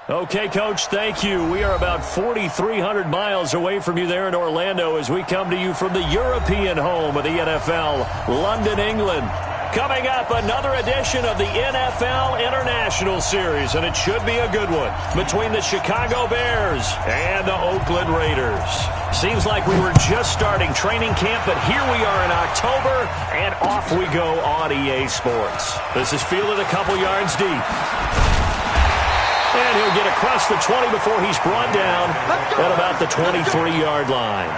Okay, Coach, thank you. We are about 4,300 miles away from you there in Orlando as we come to you from the European home of the NFL, London, England. Coming up, another edition of the NFL International Series, and it should be a good one, between the Chicago Bears and the Oakland Raiders. Seems like we were just starting training camp, but here we are in October, and off we go on EA Sports. This is fielded a couple yards deep. And he'll get across the 20 before he's brought down at about the 23-yard line.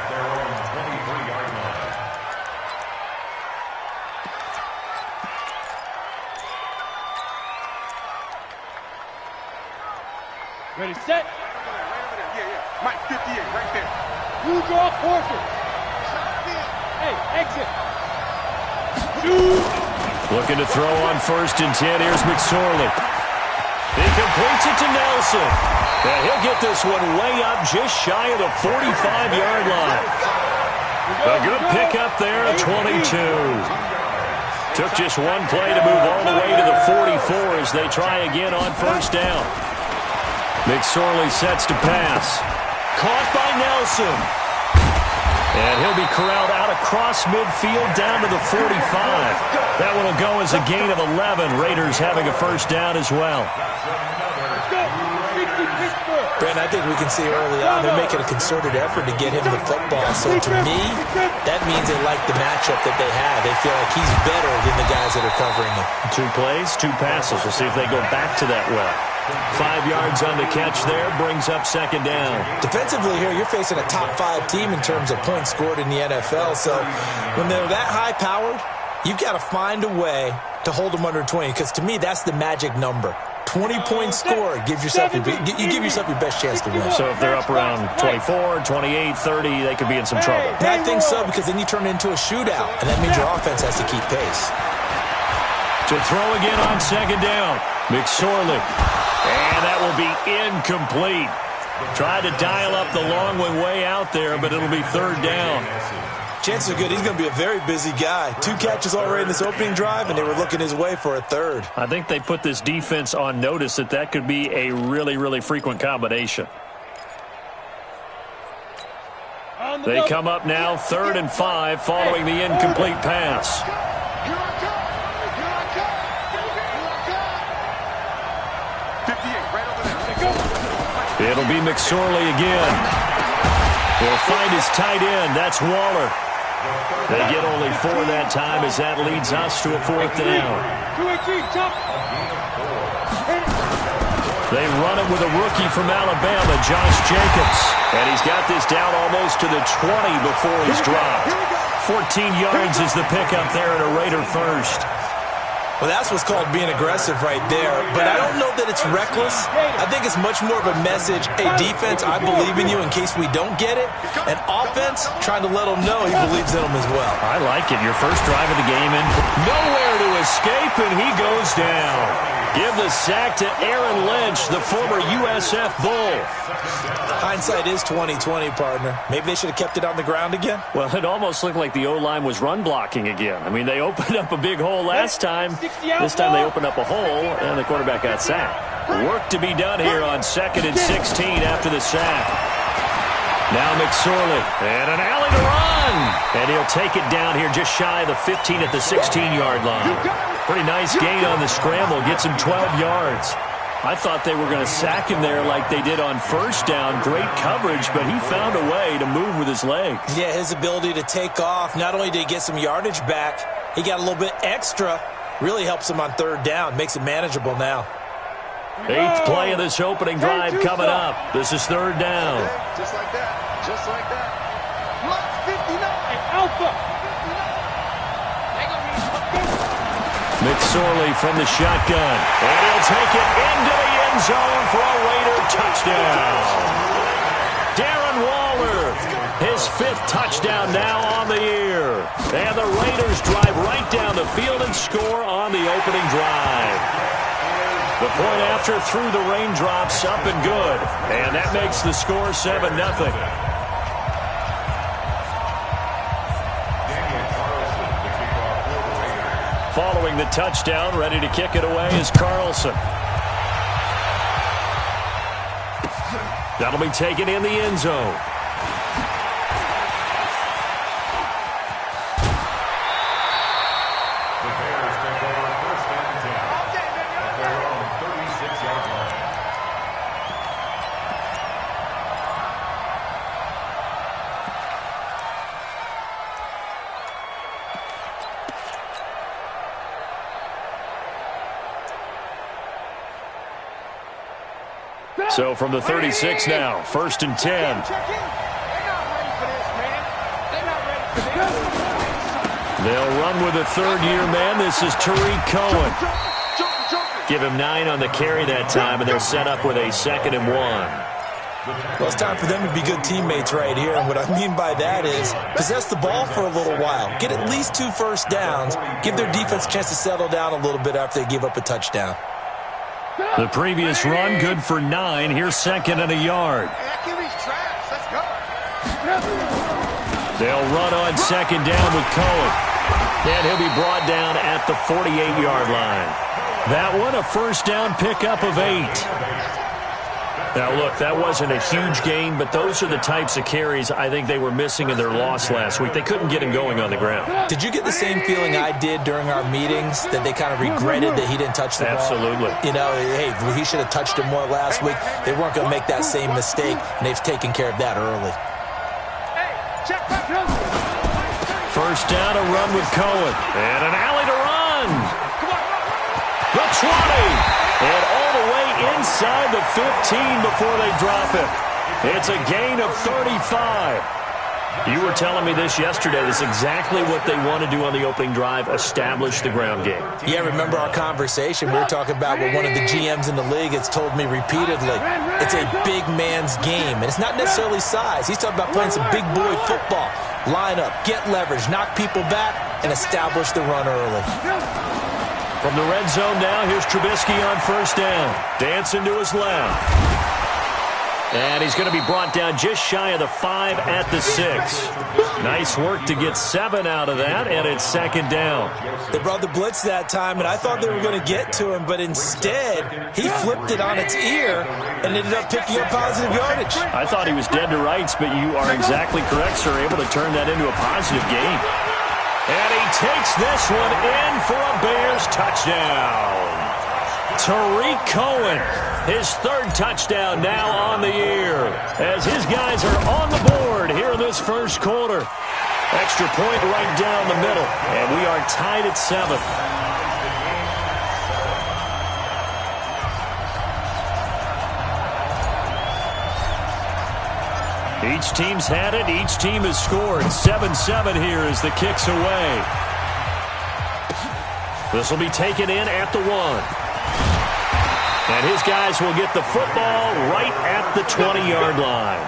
Ready, set. Yeah. Mike, 58, right there. You draw Porter. Hey, exit. Shoot. Looking to throw on 1st and 10. Here's McSorley. He completes it to Nelson. And he'll get this one way up just shy of the 45-yard line. A good pickup there at 22. Took just one play to move all the way to the 44 as they try again on 1st down. McSorley sets to pass. Caught by Nelson. And he'll be corralled out across midfield down to the 45. That one will go as a gain of 11. Raiders having a 1st down as well. Brent, I think we can see early on they're making a concerted effort to get him the football. So to me, that means they like the matchup that they have. They feel like he's better than the guys that are covering him. 2 plays, 2 passes. We'll see if they go back to that well. 5 yards on the catch there, brings up 2nd down. Defensively here, you're facing a top 5 team in terms of points scored in the NFL. So when they're that high-powered, you've got to find a way to hold them under 20, because to me, that's the magic number. 20-point score gives yourself you give yourself your best chance to win. So if they're up around 24, 28, 30, they could be in some trouble. I think so, because then you turn it into a shootout, and that means your offense has to keep pace. To throw again on 2nd down, McSorley. And that will be incomplete. Tried to dial up the long one way out there, but it'll be 3rd down. Chances are good he's going to be a very busy guy. 2 catches already in this opening drive, and they were looking his way for a 3rd. I think they put this defense on notice that could be a really, really frequent combination. They come up now 3rd and 5 following the incomplete pass. It'll be McSorley again. He'll find his tight end. That's Waller. They get only 4 that time as that leads us to a 4th down. They run it with a rookie from Alabama, Josh Jacobs. And he's got this down almost to the 20 before he's dropped. 14 yards is the pickup there at a Raider 1st. Well, that's what's called being aggressive right there. But I don't know that it's reckless. I think it's much more of a message. Hey, defense, I believe in you in case we don't get it. And offense, trying to let them know he believes in them as well. I like it. Your first drive of the game and nowhere to escape, and he goes down. Give the sack to Aaron Lynch, the former USF Bull. Hindsight is 20/20, partner. Maybe they should have kept it on the ground again. Well, it almost looked like the O-line was run blocking again. I mean, they opened up a big hole last time. This time they opened up a hole, and the quarterback got sacked. Work to be done here on 2nd and 16 after the sack. Now McSorley, and an alley to run. And he'll take it down here just shy of the 15 at the 16-yard line. Pretty nice gain on the scramble, gets him 12 yards. I thought they were going to sack him there like they did on 1st down. Great coverage, but he found a way to move with his legs. Yeah, his ability to take off. Not only did he get some yardage back, he got a little bit extra. Really helps him on 3rd down. Makes it manageable now. 8th play of this opening drive coming up. This is 3rd down. Just like that. Just like that. Lock 59. Alpha. McSorley from the shotgun. And he'll take it into the end zone for a Raider touchdown. Darren Waller, his 5th touchdown now on the year. And the Raiders drive right down the field and score on the opening drive. The point after through the raindrops, up and good. And that makes the score 7-0. Following the touchdown, ready to kick it away is Carlson. That'll be taken in the end zone. The Bears take over first and 10 at their own 36-yard line. So from the 36 now, first and 10. Check in. They're not ready for this, man. They're not ready for this. They'll run with a third-year man. This is Tariq Cohen. Give him 9 on the carry that time, and they're set up with a 2nd and 1. Well, it's time for them to be good teammates right here. And what I mean by that is possess the ball for a little while. Get at least 2 first downs. Give their defense a chance to settle down a little bit after they give up a touchdown. The previous run, good for 9. Here's 2nd and a yard. Let's go. They'll run on 2nd down with Cohen. And he'll be brought down at the 48-yard line. That one, a first down pickup of 8. Now, look, that wasn't a huge gain, but those are the types of carries I think they were missing in their loss last week. They couldn't get him going on the ground. Did you get the same feeling I did during our meetings, that they kind of regretted that he didn't touch the ball? Absolutely. You know, hey, he should have touched it more last week. They weren't going to make that same mistake, and they've taken care of that early. First down, a run with Cohen. And an alley to run. The 20. And all the way inside the 15 before they drop it. It's a gain of 35. You were telling me this yesterday. This is exactly what they want to do on the opening drive, establish the ground game. Yeah, remember our conversation? We were talking about what one of the GMs in the league has told me repeatedly. It's a big man's game, and it's not necessarily size. He's talking about playing some big boy football. Line up, get leverage, knock people back, and establish the run early. From the red zone now, here's Trubisky on first down. Dancing to his left. And he's going to be brought down just shy of the 5 at the 6. Nice work to get 7 out of that, and it's 2nd down. They brought the blitz that time, and I thought they were going to get to him, but instead, he flipped it on its ear and ended up picking up positive yardage. I thought he was dead to rights, but you are exactly correct, sir, able to turn that into a positive gain. And he takes this one in for a Bears touchdown. Tariq Cohen, his 3rd touchdown now on the year, as his guys are on the board here in this first quarter. Extra point right down the middle, and we are tied at 7. Each team's had it. Each team has scored. 7-7 here as the kick's away. This will be taken in at the 1. And his guys will get the football right at the 20-yard line.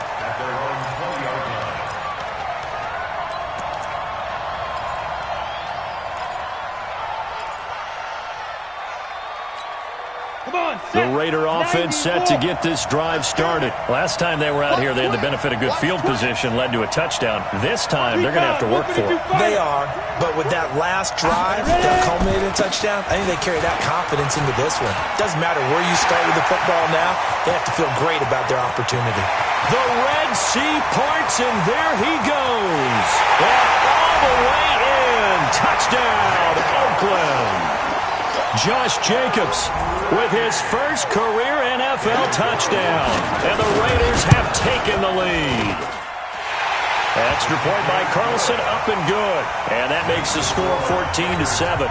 The Raider offense set to get this drive started. Last time they were out here, they had the benefit of good field position, led to a touchdown. This time, they're going to have to work for it. They are, but with that last drive that culminated in a touchdown, I think they carry that confidence into this one. Doesn't matter where you start with the football now, they have to feel great about their opportunity. The Red Sea parts, and there he goes. And all the way in. Touchdown, Oakland. Josh Jacobs with his first career NFL touchdown. And the Raiders have taken the lead. Extra point by Carlson, up and good. And that makes the score 14-7.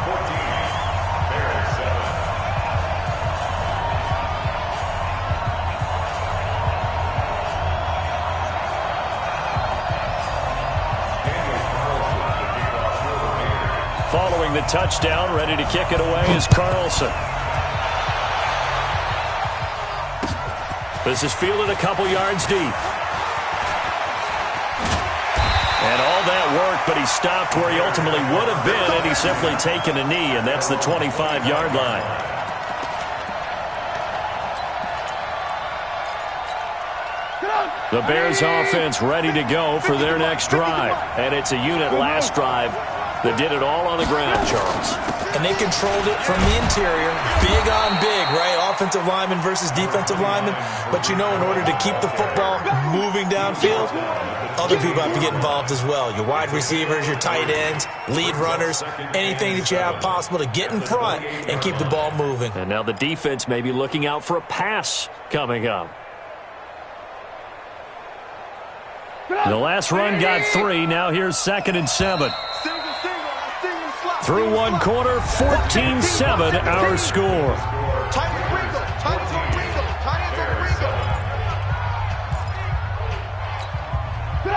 Following the touchdown, ready to kick it away is Carlson. This is fielded a couple yards deep. And all that work, but he stopped where he ultimately would have been had he simply taken a knee, and that's the 25-yard line. The Bears offense ready to go for their next drive. And it's a unit last drive that did it all on the ground, Charles. And they controlled it from the interior, big on big, right? Offensive lineman versus defensive lineman. But, in order to keep the football moving downfield, other people have to get involved as well. Your wide receivers, your tight ends, lead runners, anything that you have possible to get in front and keep the ball moving. And now the defense may be looking out for a pass coming up. The last run got 3. Now here's 2nd and 7. Through one quarter, 14-7 our score.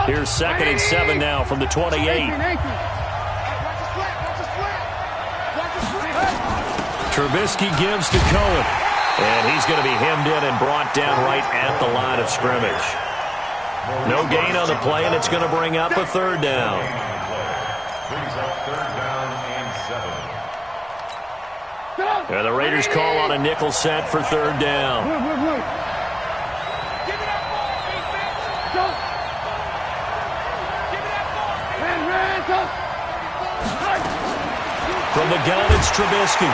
Here's 2nd and 7 now from the 28. Trubisky gives to Cohen. And he's going to be hemmed in and brought down right at the line of scrimmage. No gain on the play, and it's going to bring up a 3rd down. Brings up 3rd down and 7. And the Raiders call on a nickel set for 3rd down. From the gun, it's Trubisky.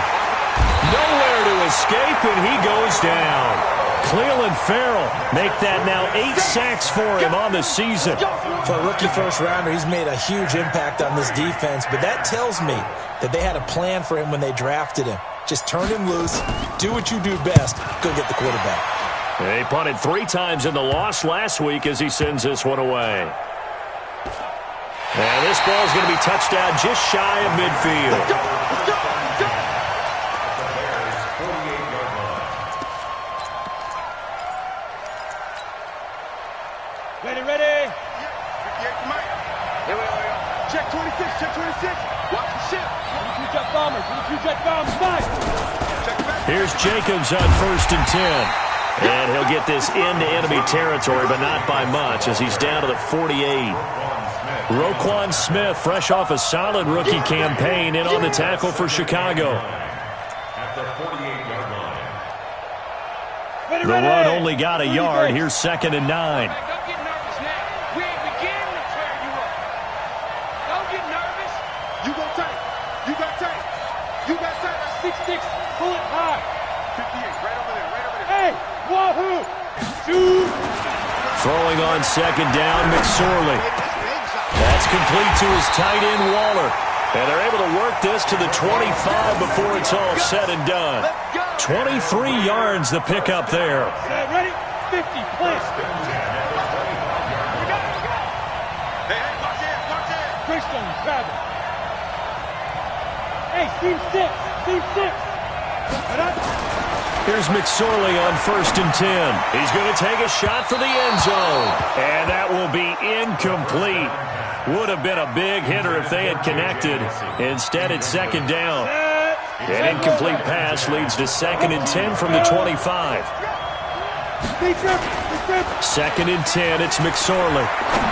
Nowhere to escape, and he goes down. Cleveland Farrell make that now 8 sacks for him on the season. For a rookie first-rounder, he's made a huge impact on this defense, but that tells me that they had a plan for him when they drafted him. Just turn him loose, do what you do best, go get the quarterback. They punted 3 times in the loss last week as he sends this one away. And this ball is going to be touched down just shy of midfield. Ready. Check 26, check 26. Watch the ship. Jet bombers, jet bombers, nice. Here's Jacobs on 1st and 10. And he'll get this into enemy territory, but not by much as he's down to the 48. Roquan Smith, fresh off a solid rookie campaign, in on the tackle for Chicago. At the 48-yard line. The run only got a yard. Here's 2nd and 9. Don't get nervous now. We ain't beginning to tear you up. Don't get nervous. You go tight. You got tight. You got tight. That's 6'6". Pull it high. 58, right over there. Hey, wahoo! Shoot! Throwing on 2nd down, McSorley. That's complete to his tight end, Waller. And they're able to work this to the 25 before it's all said and done. 23 yards the pickup there. Ready? 50, please. Christian, grab it. Hey, seam 6. Here's McSorley on 1st and 10. He's going to take a shot for the end zone. And that will be incomplete. Would have been a big hitter if they had connected. Instead, it's 2nd down. An incomplete pass leads to 2nd and 10 from the 25. 2nd and 10, it's McSorley.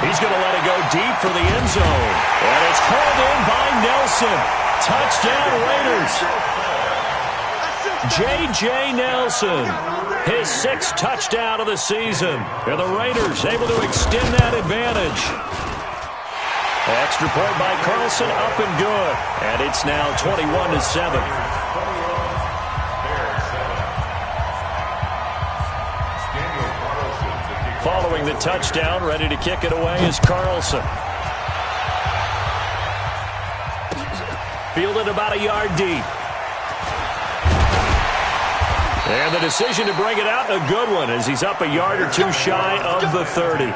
He's going to let it go deep for the end zone. And it's hauled in by Nelson. Touchdown, Raiders. J.J. Nelson, his 6th touchdown of the season. And the Raiders able to extend that advantage. Extra point by Carlson, up and good. And it's now 21-7. Following the touchdown, ready to kick it away is Carlson. Fielded about a yard deep. And the decision to bring it out, a good one, as he's up a yard or 2 shy of the 30.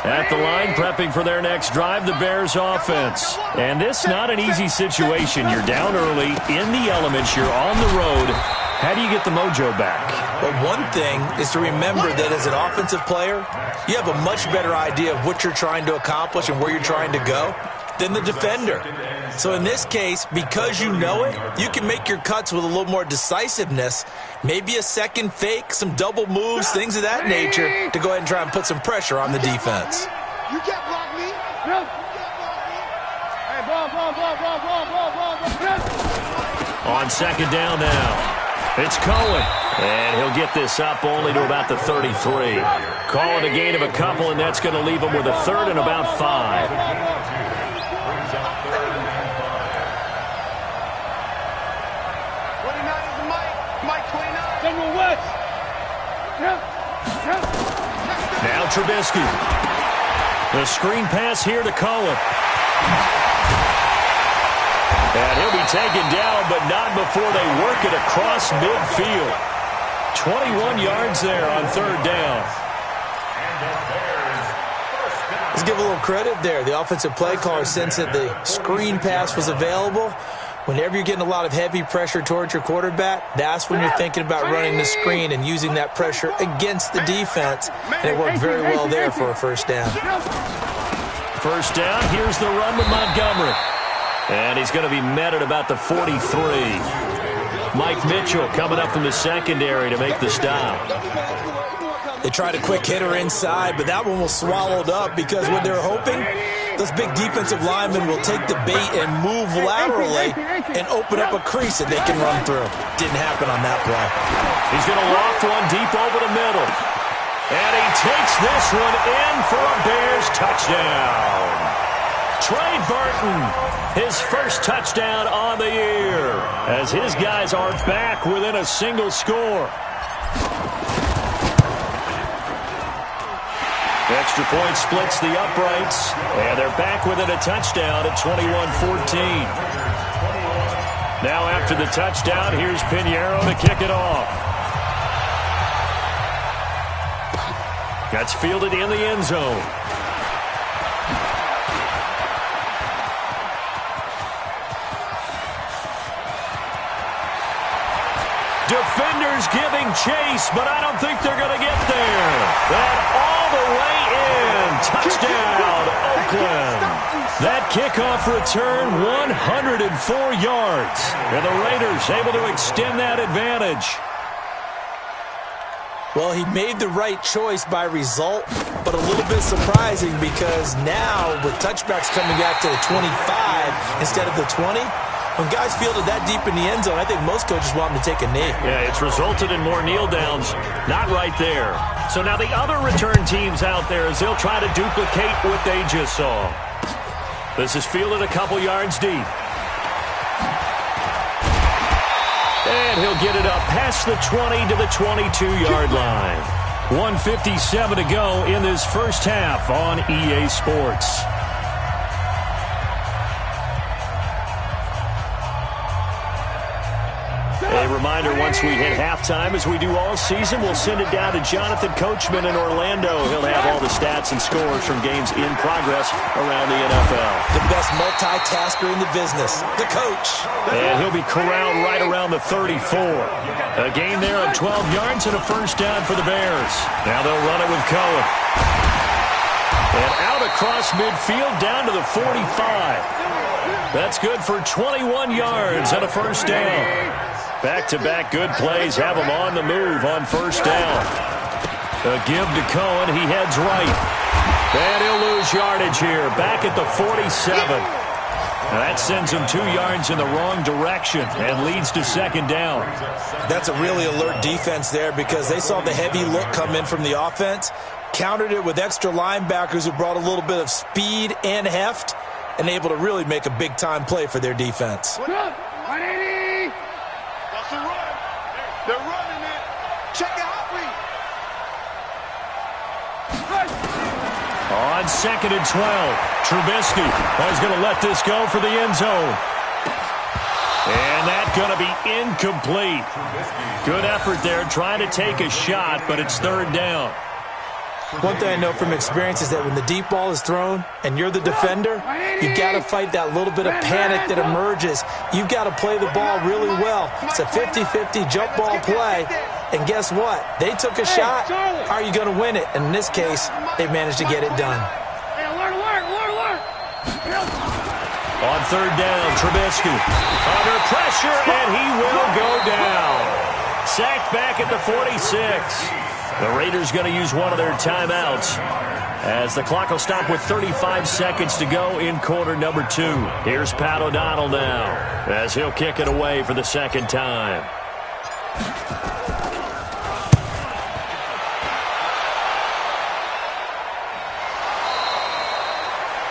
At the line, prepping for their next drive, the Bears offense. And this not an easy situation. You're down early, in the elements, you're on the road. How do you get the mojo back? Well, one thing is to remember that as an offensive player, you have a much better idea of what you're trying to accomplish and where you're trying to go than the defender. So in this case, because you know it, you can make your cuts with a little more decisiveness, maybe a second fake, some double moves, things of that nature, to go ahead and try and put some pressure on the defense. You can't block me. Hey, ball. On 2nd down now, it's Cohen. And he'll get this up only to about the 33. Call it a gain of a couple, and that's going to leave him with a 3rd and about 5. Trubisky. The screen pass here to Cohen. And he'll be taken down, but not before they work it across midfield. 21 yards there on third down. Let's give a little credit there. The offensive play caller sensed that the screen pass was available. Whenever you're getting a lot of heavy pressure towards your quarterback, that's when you're thinking about running the screen and using that pressure against the defense. And it worked very well there for a first down. First down, here's the run with Montgomery. And he's going to be met at about the 43. Mike Mitchell coming up from the secondary to make the stop. They tried a quick hitter inside, but that one was swallowed up because what they're hoping, those big defensive linemen will take the bait and move laterally and open up a crease that they can run through. Didn't happen on that play. He's going to loft one deep over the middle. And he takes this one in for a Bears touchdown. Trey Burton, his first touchdown on the year, as his guys are back within a single score. Extra point splits the uprights, and they're back within a touchdown at 21-14. Now after the touchdown, here's Pinheiro to kick it off. That's fielded in the end zone. Defenders giving chase, but I don't think they're going to get there. That all the way in. Touchdown, Oakland. That kickoff return, 104 yards. And the Raiders able to extend that advantage. Well, he made the right choice by result, but a little bit surprising because now with touchbacks coming back to the 25 instead of the 20, when guys fielded that deep in the end zone, I think most coaches want them to take a knee. Yeah, it's resulted in more kneel downs. Not right there. So now the other return teams out there as they'll try to duplicate what they just saw. This is fielded a couple yards deep. And he'll get it up past the 20 to the 22-yard line. 1:57 to go in this first half on EA Sports. A reminder, once we hit halftime, as we do all season, we'll send it down to Jonathan Coachman in Orlando. He'll have all the stats and scores from games in progress around the NFL. The best multitasker in the business, the coach. And he'll be corralled right around the 34. A gain there of 12 yards and a first down for the Bears. Now they'll run it with Cohen. And out across midfield down to the 45. That's good for 21 yards and a first down. Back-to-back good plays have him on the move on first down. A give to Cohen. He heads right. And he'll lose yardage here. Back at the 47. Now that sends him 2 yards in the wrong direction and leads to second down. That's a really alert defense there because they saw the heavy look come in from the offense, countered it with extra linebackers who brought a little bit of speed and heft, and able to really make a big-time play for their defense. They're running it. Check out me. On second and 12, Trubisky is going to let this go for the end zone. And that's going to be incomplete. Good effort there trying to take a shot, but it's third down. One thing I know from experience is that when the deep ball is thrown and you're the defender, you've got to fight that little bit of panic that emerges. You've got to play the ball really well. It's a 50-50 jump ball play. And guess what? They took a shot. How are you going to win it? And in this case, they managed to get it done. On third down, Trubisky under pressure, and he will go down. Sacked back at the 46. The Raiders going to use one of their timeouts as the clock will stop with 35 seconds to go in quarter number 2. Here's Pat O'Donnell now as he'll kick it away for the second time.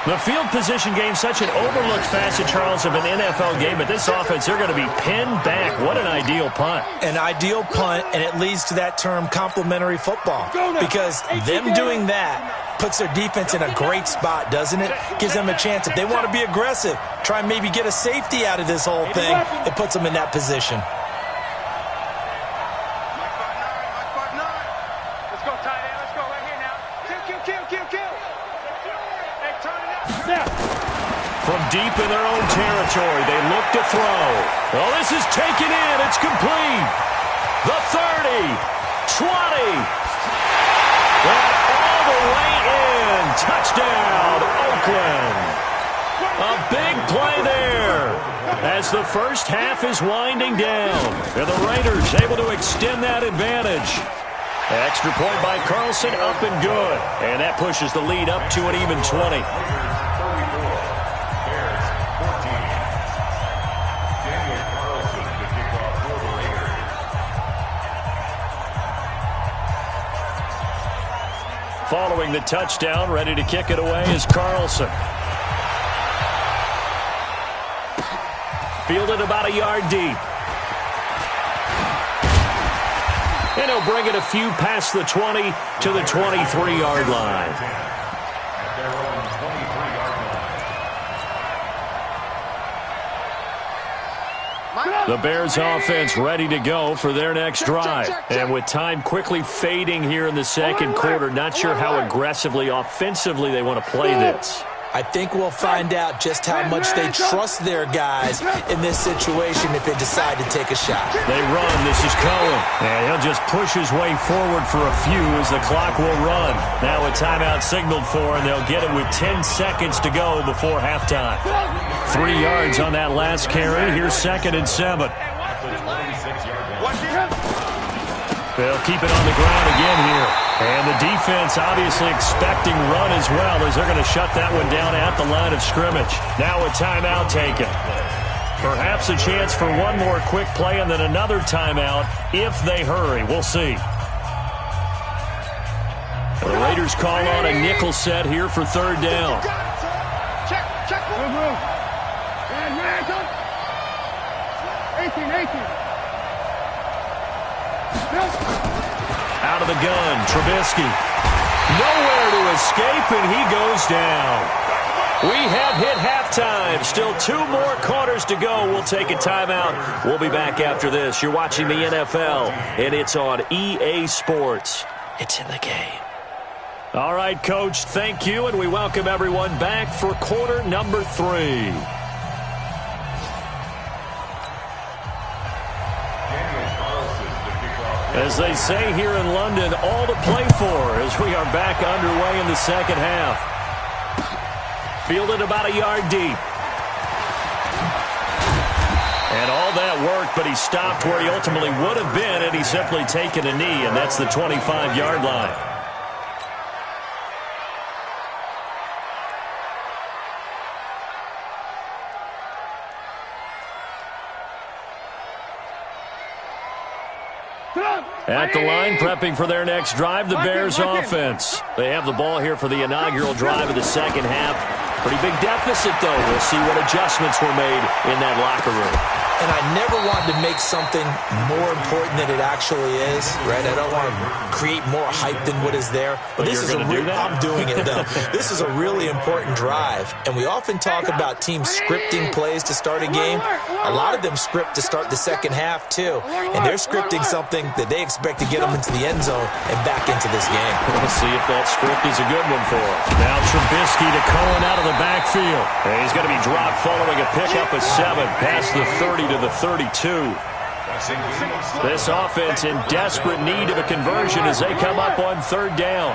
The field position game, such an overlooked facet, Charles, of an NFL game. But this offense, they're going to be pinned back. What an ideal punt. An ideal punt, and it leads to that term complementary football. Because them doing that puts their defense in a great spot, doesn't it? Gives them a chance. If they want to be aggressive, try and maybe get a safety out of this whole thing, it puts them in that position. Let's go, tight end. Let's go right here now. Kill. Hey, turn it up. From deep in their own territory, they look to throw. Well, this is taken in. It's complete. The 30, 20, and all the way in. Touchdown, Oakland. A big play there as the first half is winding down. And the Raiders able to extend that advantage. Extra point by Carlson, up and good. And that pushes the lead up to an even 20. Following the touchdown, ready to kick it away is Carlson. Fielded about a yard deep. And he'll bring it a few past the 20 to the 23-yard line. The Bears offense ready to go for their next drive. And with time quickly fading here in the second quarter, not sure how aggressively, offensively they want to play this. I think we'll find out just how much they trust their guys in this situation if they decide to take a shot. They run. This is Cohen. And he'll just push his way forward for a few as the clock will run. Now a timeout signaled for, and they'll get it with 10 seconds to go before halftime. 3 yards on that last carry. Here's 2nd and 7. They'll keep it on the ground again here. And the defense obviously expecting run as well as they're going to shut that one down at the line of scrimmage. Now a timeout taken. Perhaps a chance for one more quick play and then another timeout if they hurry. We'll see. The Raiders call on a nickel set here for 3rd down. Check. 18. Out of the gun, Trubisky. Nowhere to escape, and he goes down. We have hit halftime. Still 2 more quarters to go. We'll take a timeout. We'll be back after this. You're watching the NFL, and it's on EA Sports. It's in the game. All right, Coach, thank you, and we welcome everyone back for quarter number 3. As they say here in London, all to play for as we are back underway in the second half. Fielded about a yard deep. And all that worked, but he stopped where he ultimately would have been had he simply taken a knee, and that's the 25-yard line. At the line, prepping for their next drive, the Bears offense. They have the ball here for the inaugural drive of the second half. Pretty big deficit, though. We'll see what adjustments were made in that locker room. And I never wanted to make something more important than it actually is, right? I don't want to create more hype than what is there. But this is I'm doing it, though. This is a really important drive. And we often talk about teams scripting plays to start a game. A lot of them script to start the second half, too. And they're scripting something that they expect to get them into the end zone and back into this game. We'll see if that script is a good one for them. Now Trubisky to Cohen out of the backfield. And he's going to be dropped following a pickup of 7 past the 30 to the 32. This offense in desperate need of a conversion as they come up on 3rd down.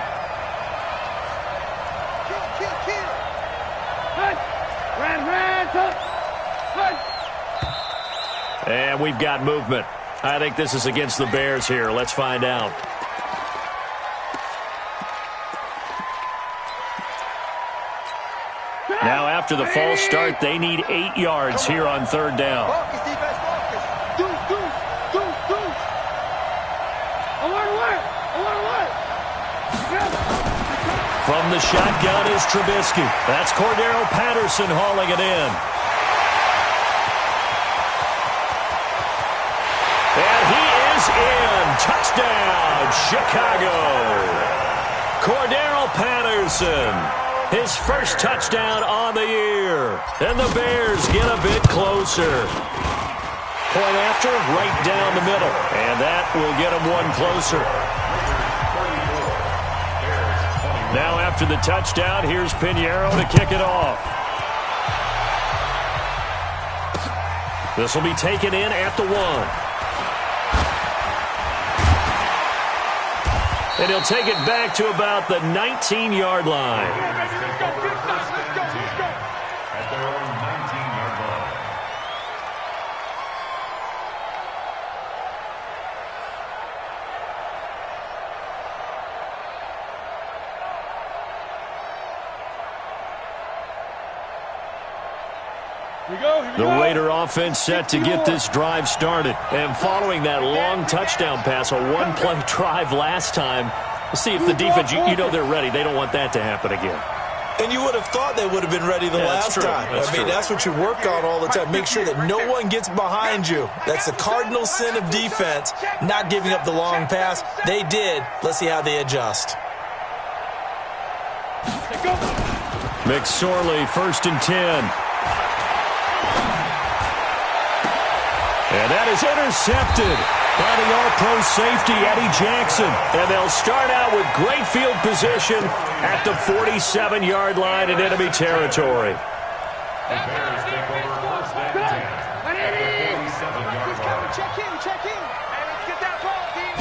And we've got movement. I think this is against the Bears here. Let's find out. Now after the false start, they need 8 yards here on 3rd down. From From the shotgun is Trubisky. That's Cordero Patterson hauling it in. And he is in. Touchdown, Chicago. Cordero Patterson, his first touchdown on the year. And the Bears get a bit closer. Point after, right down the middle. And that will get them one closer. Now after the touchdown, here's Pinheiro to kick it off. This will be taken in at the 1. And he'll take it back to about the 19-yard line. At their own 19-yard line. The Raider offense set to get this drive started. And following that long touchdown pass, a one-play drive last time, we'll see if the defense, you know they're ready. They don't want that to happen again. And you would have thought they would have been ready the last time. That's what you work on all the time. Make sure that no one gets behind you. That's the cardinal sin of defense, not giving up the long pass. They did. Let's see how they adjust. McSorley, 1st and 10. And that is intercepted by the All-Pro safety, Eddie Jackson. And they'll start out with great field position at the 47-yard line in enemy territory. The Bears take over 1st and 10 at the 47-yard line. Check in. Hey, let's get that ball, team.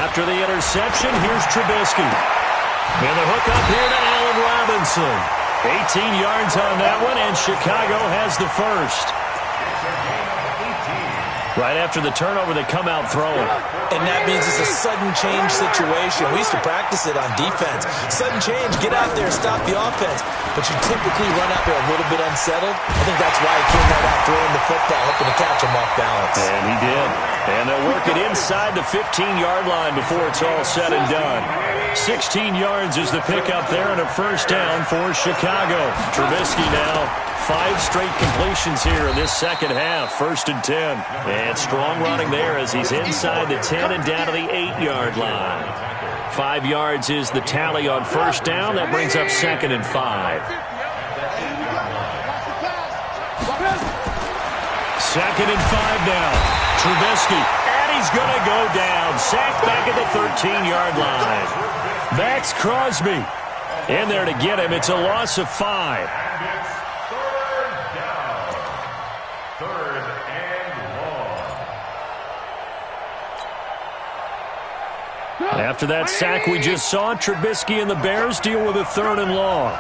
After the interception, here's Trubisky. And the hook up here to Allen Robinson. 18 yards on that one, and Chicago has the first. Right after the turnover, they come out throwing. And that means it's a sudden change situation. We used to practice it on defense. Sudden change, get out there, stop the offense. But you typically run out there a little bit unsettled. I think that's why he came right out throwing the football, hoping to catch him off balance. And he did. And they'll work it inside the 15-yard line before it's all said and done. 16 yards is the pickup there and a first down for Chicago. Trubisky now 5 straight completions here in this second half. 1st and 10. And strong running there as he's inside the 10 and down to the 8-yard line. 5 yards is the tally on first down. That brings up 2nd and 5. 2nd and 5 now. Trubisky, and he's going to go down. Sacked back at the 13-yard line. Max Crosby in there to get him. It's a loss of 5. After that sack we just saw, Trubisky and the Bears deal with a 3rd and long.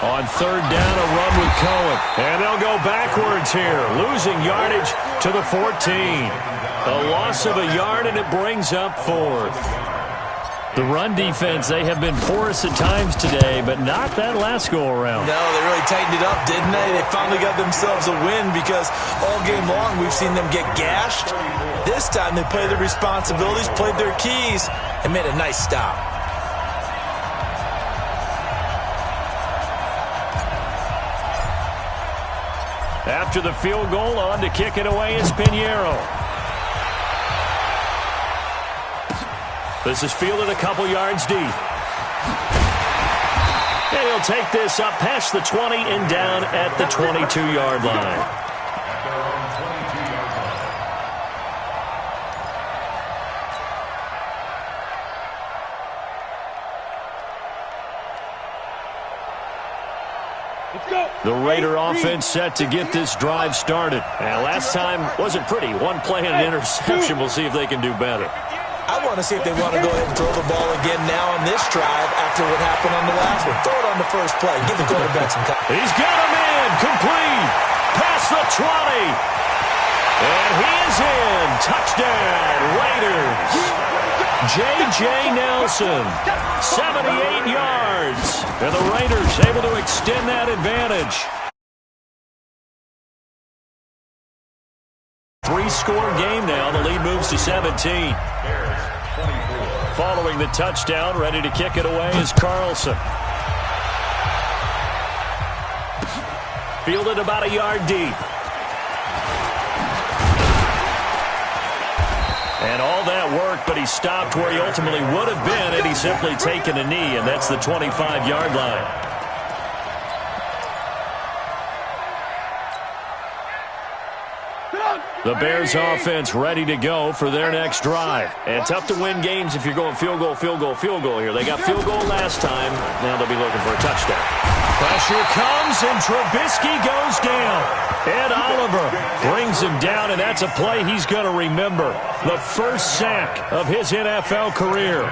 On 3rd down, a run with Cohen. And they'll go backwards here, losing yardage to the 14. A loss of a yard, and it brings up 4th. The run defense, they have been porous at times today, but not that last go-around. No, they really tightened it up, didn't they? They finally got themselves a win because all game long we've seen them get gashed. This time they played their responsibilities, played their keys, and made a nice stop. After the field goal, on to kick it away is Pinheiro. This is fielded a couple yards deep. And he'll take this up past the 20 and down at the 22-yard line. The Raider offense set to get this drive started. And last time wasn't pretty. One play and an interception. We'll see if they can do better. I want to see if they want to go ahead and throw the ball again now on this drive after what happened on the last one. Throw it on the first play. Give the quarterback some time. He's got him in. Complete. Past the 20. And he is in. Touchdown, Raiders. J.J. Nelson, 78 yards. And the Raiders able to extend that advantage. 3-score game now. The lead moves to 17. Following the touchdown, ready to kick it away is Carlson. Fielded about a yard deep. And all that work, but he stopped where he ultimately would have been had he simply taken a knee, and that's the 25-yard line. The Bears offense ready to go for their next drive. And tough to win games if you're going field goal, field goal, field goal here. They got field goal last time. Now they'll be looking for a touchdown. Pressure comes, and Trubisky goes down. Ed Oliver brings him down, and that's a play he's going to remember. The first sack of his NFL career.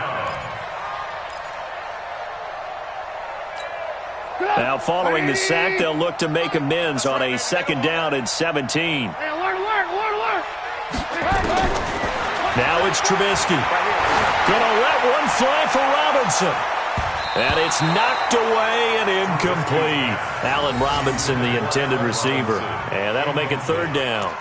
Now following the sack, they'll look to make amends on a 2nd down and 17. Now it's Trubisky. Gonna let one fly for Robinson. And it's knocked away and incomplete. Allen Robinson, the intended receiver. And that'll make it 3rd down.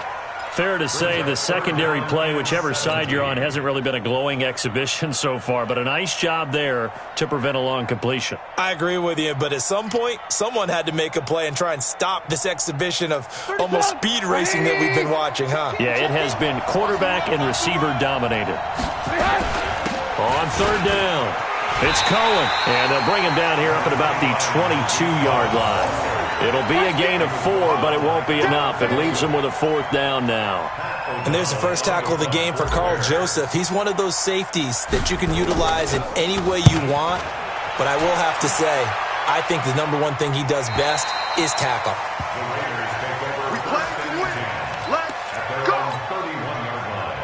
Fair to say the secondary play, whichever side you're on, hasn't really been a glowing exhibition so far, but a nice job there to prevent a long completion. I agree with you, but at some point, someone had to make a play and try and stop this exhibition of almost speed racing that we've been watching, huh? Yeah, it has been quarterback and receiver dominated. On 3rd down, it's Cohen, and they'll bring him down here up at about the 22-yard line. It'll be a gain of 4, but it won't be enough. It leaves them with a 4th down now. And there's the first tackle of the game for Carl Joseph. He's one of those safeties that you can utilize in any way you want. But I will have to say, I think the number one thing he does best is tackle. We play to win. Let's go. 31-yard line.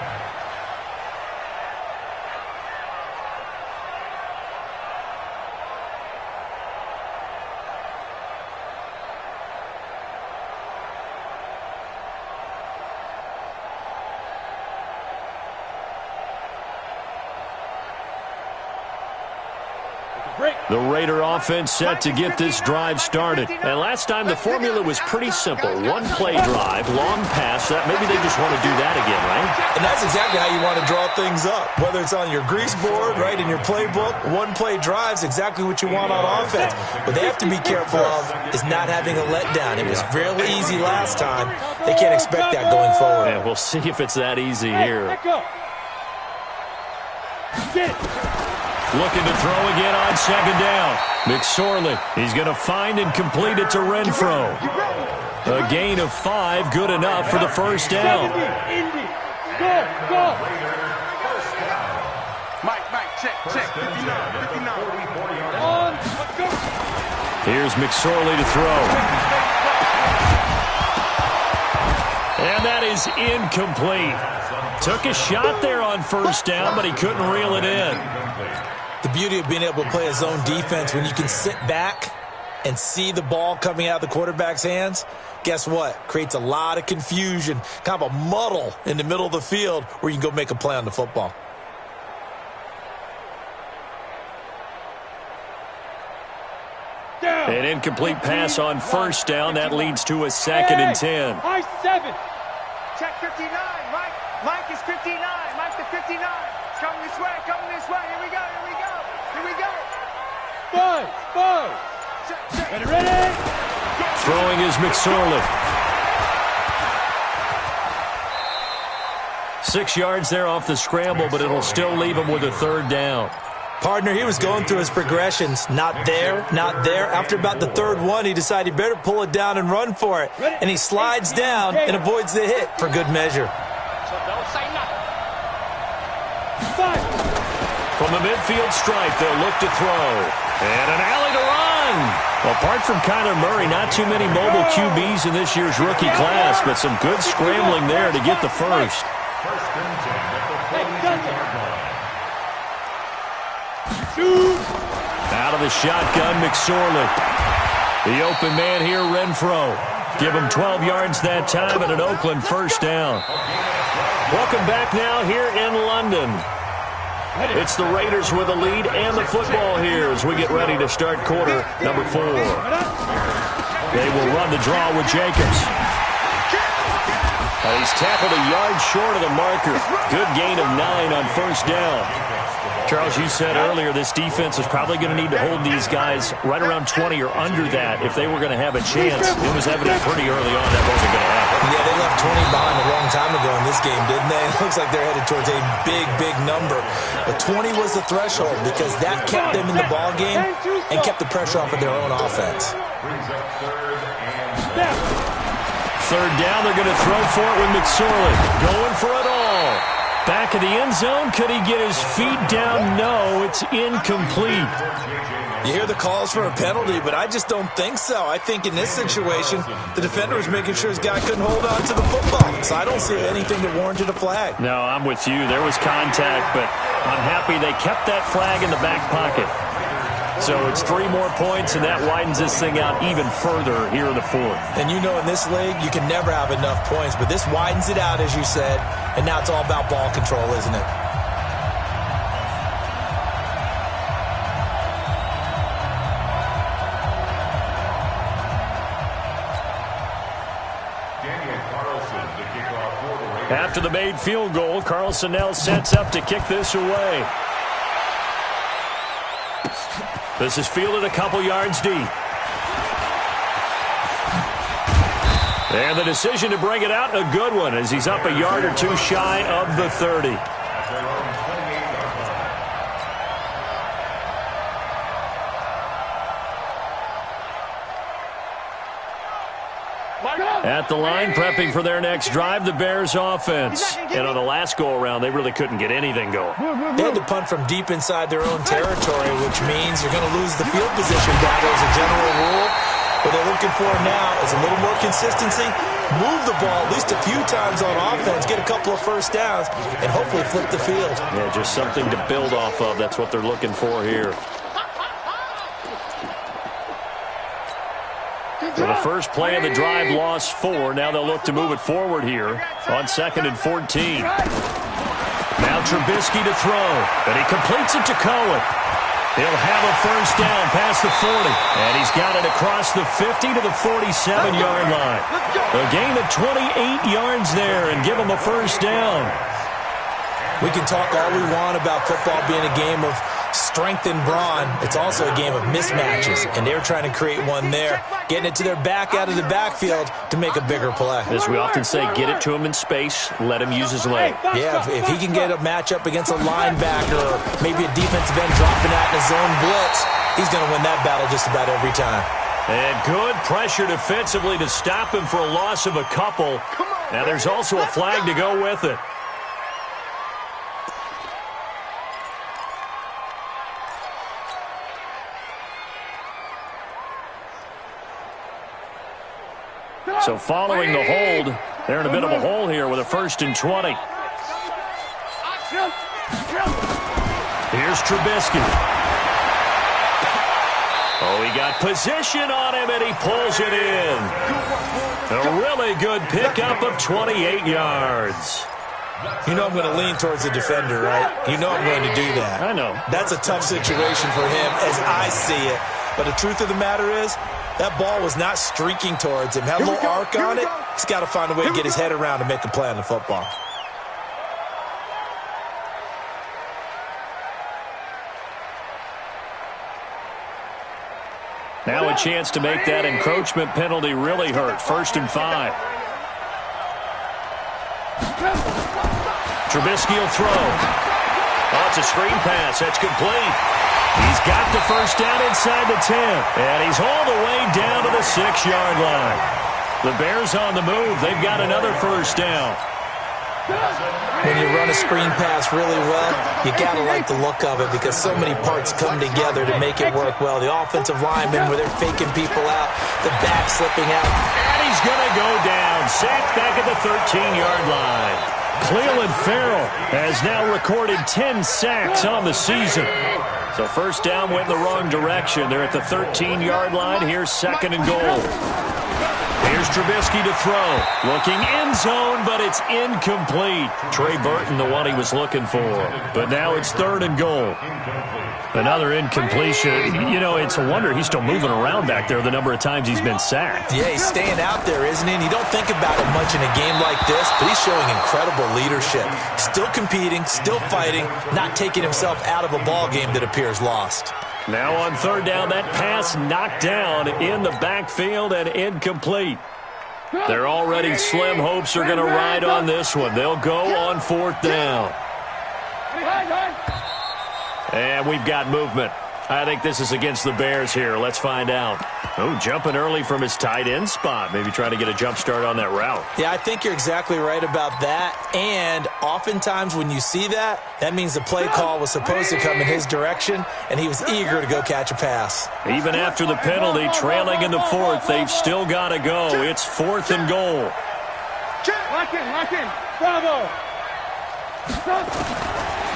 The Raider offense set to get this drive started. And last time the formula was pretty simple. One-play drive, long pass. That maybe they just want to do that again, right? And that's exactly how you want to draw things up. Whether it's on your grease board, right, in your playbook, one-play drive's exactly what you want on offense. What they have to be careful of is not having a letdown. It was fairly easy last time. They can't expect that going forward. Yeah, we'll see if it's that easy here. Looking to throw again on 2nd down. McSorley, he's going to find and complete it to Renfro. A gain of 5, good enough for the 1st down. Go. Mike, check. 59. Here's McSorley to throw. And that is incomplete. Took a shot there on 1st down, but he couldn't reel it in. The beauty of being able to play a zone defense when you can sit back and see the ball coming out of the quarterback's hands, guess what? Creates a lot of confusion, kind of a muddle in the middle of the field where you can go make a play on the football. An incomplete pass on 1st down. That leads to a 2nd and 10. High 7. Check 59. Mike is 59. Mike the 59. It's coming this way. Here we go. 5. Ready. Throwing is McSorley. 6 yards there off the scramble, but it'll still leave him with a 3rd down. Partner, he was going through his progressions. Not there. After about the 3rd one, he decided he better pull it down and run for it. And he slides down and avoids the hit for good measure. So don't say nothing. 5. From the midfield stripe, they'll look to throw. And an alley to run. Apart from Kyler Murray, not too many mobile QBs in this year's rookie class, but some good scrambling there to get the 1st. Out of the shotgun, McSorley. The open man here, Renfro. Give him 12 yards that time and an Oakland 1st down. Welcome back now here in London. It's the Raiders with the lead and the football here as we get ready to start quarter number 4. They will run the draw with Jacobs. He's tackled a yard short of the marker. Good gain of 9 on 1st down. Charles, you said earlier this defense is probably going to need to hold these guys right around 20 or under that if they were going to have a chance. It was evident pretty early on that wasn't going to happen. Yeah, they left 20 behind a long time ago in this game, didn't they? It looks like they're headed towards a big, big number. But 20 was the threshold because that kept them in the ball game and kept the pressure off of their own offense. Third down, they're going to throw for it with M-DiZzLE8's going for it all. Back of the end zone, could he get his feet down? No, it's incomplete. You hear the calls for a penalty, but I just don't think so. I think in this situation, the defender was making sure his guy couldn't hold on to the football. So I don't see anything that warranted a flag. No, I'm with you. There was contact, but I'm happy they kept that flag in the back pocket. So it's 3 more points, and that widens this thing out even further here in the fourth. And you know in this league, you can never have enough points, but this widens it out, as you said, and now it's all about ball control, isn't it? After the made field goal, Carlson now sets up to kick this away. This is fielded a couple yards deep. And the decision to bring it out, a good one, as he's up a yard or 2 shy of the 30. At the line, prepping for their next drive, the Bears offense. And on the last go-around, they really couldn't get anything going. They had to punt from deep inside their own territory, which means you're going to lose the field position battle as a general rule. What they're looking for now is a little more consistency, move the ball at least a few times on offense, get a couple of first downs, and hopefully flip the field. Yeah, just something to build off of. That's what they're looking for here. So the first play of the drive lost 4. Now they'll look to move it forward here on 2nd and 14. Now Trubisky to throw, and he completes it to Cohen. He'll have a first down past the 40, and he's got it across the 50 to the 47-yard line. A gain of 28 yards there and give him a first down. We can talk all we want about football being a game of strength and brawn. It's also a game of mismatches, and they're trying to create one there, getting it to their back out of the backfield to make a bigger play. As we often say, get it to him in space, let him use his leg. Yeah, if he can get a matchup against a linebacker or maybe a defensive end dropping out in a zone blitz, he's going to win that battle just about every time. And good pressure defensively to stop him for a loss of a couple. Now there's also a flag to go with it. So following the hold, they're in a bit of a hole here with a 1st and 20. Here's Trubisky. Oh, he got position on him, and he pulls it in. A really good pickup of 28 yards. You know I'm going to lean towards the defender, right? You know I'm going to do that. I know. That's a tough situation for him as I see it. But the truth of the matter is, that ball was not streaking towards him. Had a little arc on it. He's got to find a way to get his head around to make a play on the football. Now a chance to make that encroachment penalty really hurt. 1st and 5. Trubisky will throw. Oh, it's a screen pass. That's complete. He's got the first down inside the 10. And he's all the way down to the 6-yard line. The Bears on the move. They've got another first down. When you run a screen pass really well, you got to like the look of it because so many parts come together to make it work well. The offensive linemen where they're faking people out, the back slipping out. And he's going to go down. Sacked back at the 13-yard line. Cleveland Farrell has now recorded 10 sacks on the season. So first down went in the wrong direction. They're at the 13-yard line. Here's 2nd and goal. Here's Trubisky to throw. Looking end zone, but it's incomplete. Trey Burton, the one he was looking for. But now it's 3rd and goal. Another incompletion. You know, it's a wonder he's still moving around back there the number of times he's been sacked. Yeah, he's staying out there, isn't he? And you don't think about it much in a game like this, but he's showing incredible leadership. Still competing, still fighting, not taking himself out of a ball game that appears lost. Now on 3rd down, that pass knocked down in the backfield and incomplete. Their already slim hopes are going to ride on this one. They'll go on 4th down. And we've got movement. I think this is against the Bears here. Let's find out. Oh, jumping early from his tight end spot. Maybe trying to get a jump start on that route. Yeah, I think you're exactly right about that. And oftentimes when you see that, that means the play call was supposed to come in his direction, and he was eager to go catch a pass. Even after the penalty, trailing in the 4th, they've still got to go. It's 4th and goal. Lock in. Bravo.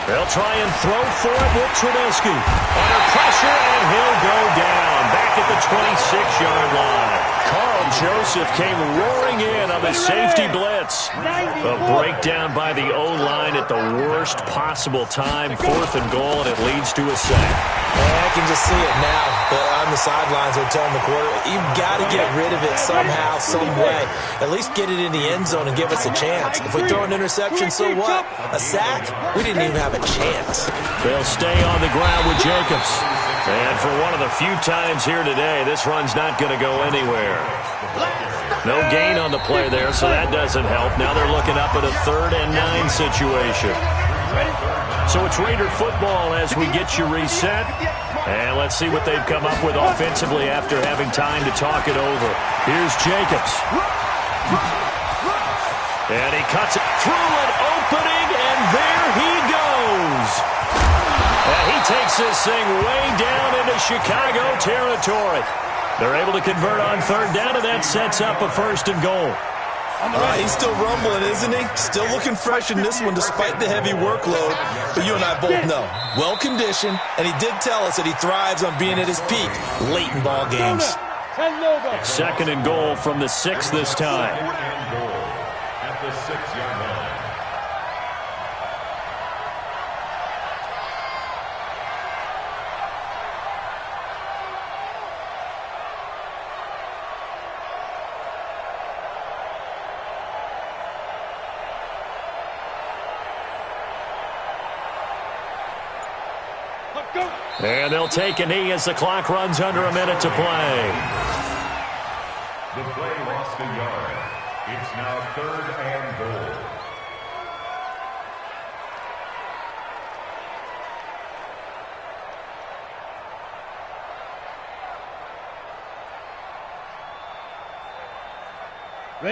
They'll try and throw for it with Trubisky. Under pressure, and he'll go down. Back at the 26-yard line. Carl Joseph came roaring in on the safety blitz. A breakdown by the O-line at the worst possible time. 4th and goal, and it leads to a sack. I can just see it now. On the sidelines, they're telling the quarterback, you've got to get rid of it somehow, some way. At least get it in the end zone and give us a chance. If we throw an interception, so what? A sack? We didn't even have a chance. They'll stay on the ground with Jacobs. And for one of the few times here today, this run's not going to go anywhere. No gain on the play there, so that doesn't help. Now they're looking up at a 3rd and 9 situation. So it's Raider football as we get you reset. And let's see what they've come up with offensively after having time to talk it over. Here's Jacobs. And he cuts it through an opening, and there he goes. And he takes this thing way down into Chicago territory. They're able to convert on 3rd down, and that sets up a 1st and goal. He's still rumbling, isn't he? Still looking fresh in this one despite the heavy workload. But you and I both know, well-conditioned, and he did tell us that he thrives on being at his peak late in ball games. 2nd and goal from the 6 this time. At the 6-yard line. And they'll take a knee as the clock runs under a minute to play. The play lost a yard. It's now 3rd and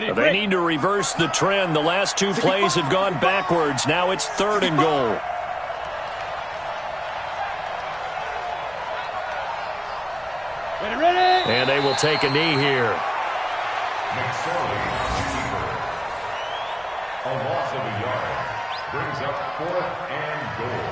goal. They need to reverse the trend. The last 2 plays have gone backwards. Now it's 3rd and goal. And they will take a knee here. McSorley, a loss of a yard, brings up 4th and goal.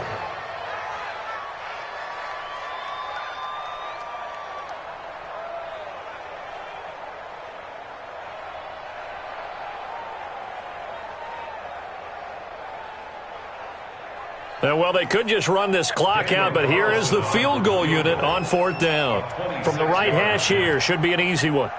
Well, they could just run this clock out, but here is the field goal unit on 4th down. From the right hash here, should be an easy one.